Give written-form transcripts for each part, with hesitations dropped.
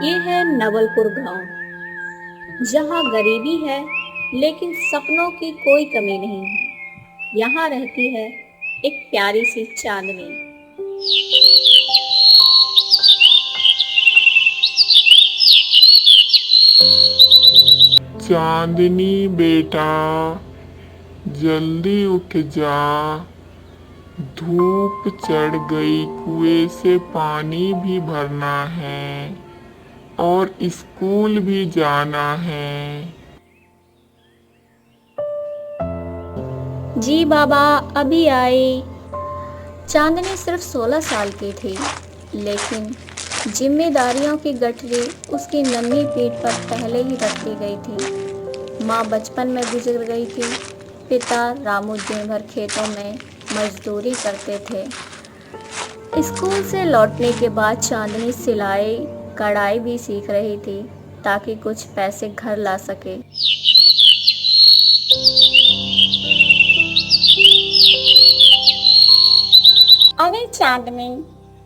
ये है नवलपुर गांव, जहां गरीबी है लेकिन सपनों की कोई कमी नहीं है। यहाँ रहती है एक प्यारी सी चांदनी। चांदनी बेटा, जल्दी उठ जा। धूप चढ़ गई, कुएं से पानी भी भरना है और स्कूल भी जाना है। जी बाबा, अभी आई। चांदनी सिर्फ 16 साल की थी, लेकिन जिम्मेदारियों की गठरी उसकी नन्ही पीठ पर पहले ही रख दी गई थी। माँ बचपन में गुजर गई थी। पिता रामू दिन भर खेतों में मजदूरी करते थे। स्कूल से लौटने के बाद चांदनी सिलाई कढ़ाई भी सीख रही थी, ताकि कुछ पैसे घर ला सके। अरे चांदनी,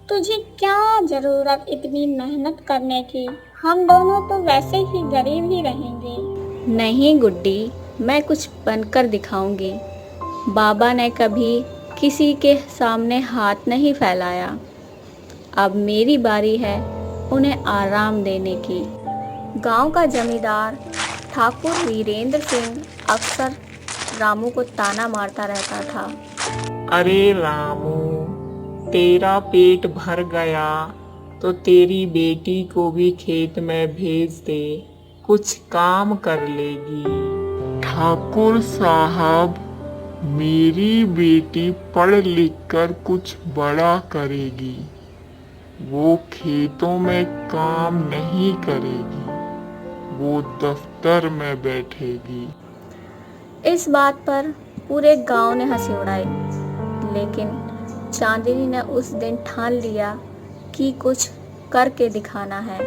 तुझे क्या जरूरत इतनी मेहनत करने की? हम दोनों तो वैसे ही गरीब ही रहेंगे। नहीं गुड्डी, मैं कुछ बनकर दिखाऊंगी। बाबा ने कभी किसी के सामने हाथ नहीं फैलाया। अब मेरी बारी है उन्हें आराम देने की। गांव का जमींदार ठाकुर वीरेंद्र सिंह अक्सर रामू को ताना मारता रहता था। अरे रामू, तेरा पेट भर गया तो तेरी बेटी को भी खेत में भेज दे, कुछ काम कर लेगी। ठाकुर साहब, मेरी बेटी पढ़ लिख कर कुछ बड़ा करेगी। वो खेतों में काम नहीं करेगी, वो दफ्तर में बैठेगी। इस बात पर पूरे गांव ने हंसी उड़ाई, लेकिन चांदनी ने उस दिन ठान लिया कि कुछ करके दिखाना है।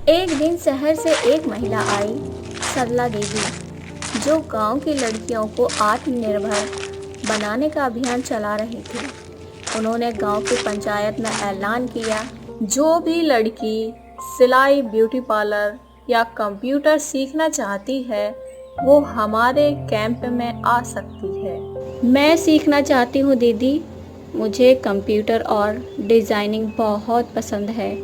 एक दिन शहर से एक महिला आई, सरला देवी, जो गांव की लड़कियों को आत्मनिर्भर बनाने का अभियान चला रही थी। उन्होंने गांव की पंचायत में ऐलान किया, जो भी लड़की सिलाई, ब्यूटी पार्लर या कंप्यूटर सीखना चाहती है, वो हमारे कैंप में आ सकती है। मैं सीखना चाहती हूँ दीदी, मुझे कंप्यूटर और डिजाइनिंग बहुत पसंद है।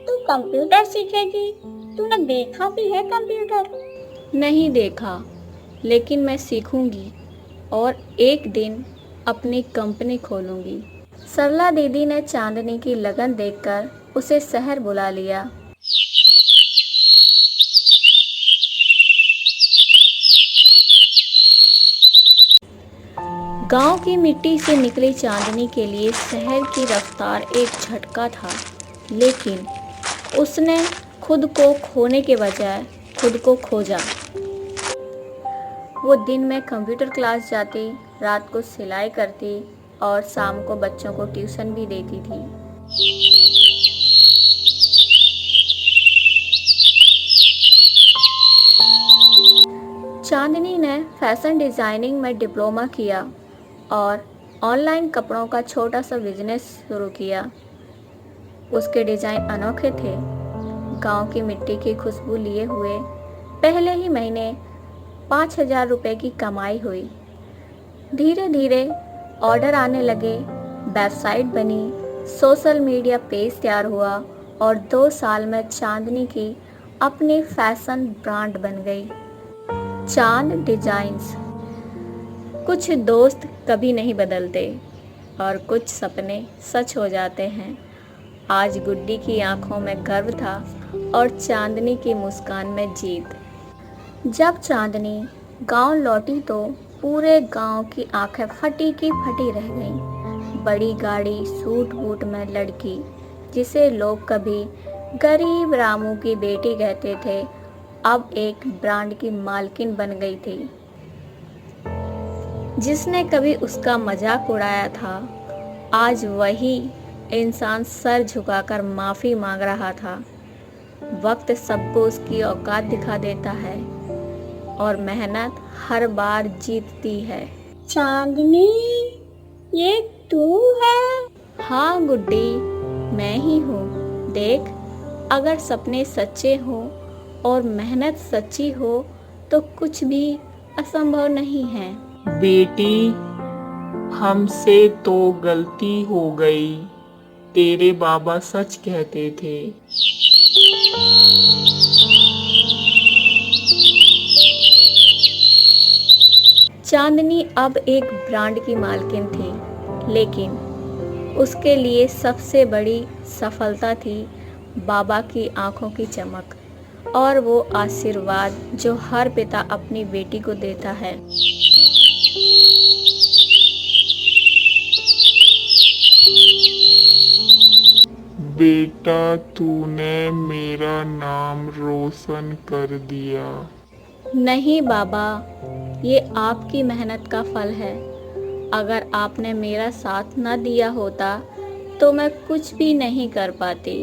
तू कंप्यूटर सीखेगी? तूने देखा भी है कंप्यूटर? नहीं देखा, लेकिन मैं सीखूंगी और एक दिन अपनी कंपनी खोलूंगी। सरला दीदी ने चांदनी की लगन देखकर उसे शहर बुला लिया। गांव की मिट्टी से निकली चांदनी के लिए शहर की रफ्तार एक झटका था, लेकिन उसने खुद को खोने के बजाय खुद को खोजा। वो दिन में कंप्यूटर क्लास जाती, रात को सिलाई करती और शाम को बच्चों को ट्यूशन भी देती थी। चांदनी ने फैशन डिज़ाइनिंग में डिप्लोमा किया और ऑनलाइन कपड़ों का छोटा सा बिजनेस शुरू किया। उसके डिज़ाइन अनोखे थे। गांव की मिट्टी की खुशबू लिए हुए पहले ही महीने 5,000 रुपये की कमाई हुई। धीरे धीरे ऑर्डर आने लगे, वेबसाइट बनी, सोशल मीडिया पेज तैयार हुआ और 2 साल में चांदनी की अपनी फैशन ब्रांड बन गई, चांद डिजाइन्स। कुछ दोस्त कभी नहीं बदलते और कुछ सपने सच हो जाते हैं। आज गुड्डी की आंखों में गर्व था और चांदनी की मुस्कान में जीत। जब चांदनी गांव लौटी तो पूरे गांव की आंखें फटी की फटी रह गईं। बड़ी गाड़ी, सूट बूट में लड़की, जिसे लोग कभी गरीब रामू की बेटी कहते थे, अब एक ब्रांड की मालकिन बन गई थी। जिसने कभी उसका मजाक उड़ाया था, आज वही इंसान सर झुकाकर माफ़ी मांग रहा था। वक्त सबको उसकी औकात दिखा देता है और मेहनत हर बार जीतती है। चांदनी, ये तू है? हाँ गुड्डी, मैं ही हूँ। देख, अगर सपने सच्चे हो और मेहनत सच्ची हो तो कुछ भी असंभव नहीं है। बेटी, हमसे तो गलती हो गई। तेरे बाबा सच कहते थे। चांदनी अब एक ब्रांड की मालकिन थी, लेकिन उसके लिए सबसे बड़ी सफलता थी बाबा की आंखों की चमक और वो आशीर्वाद जो हर पिता अपनी बेटी को देता है। बेटा, तूने मेरा नाम रोशन कर दिया। नहीं बाबा, ये आपकी मेहनत का फल है। अगर आपने मेरा साथ न दिया होता तो मैं कुछ भी नहीं कर पाती।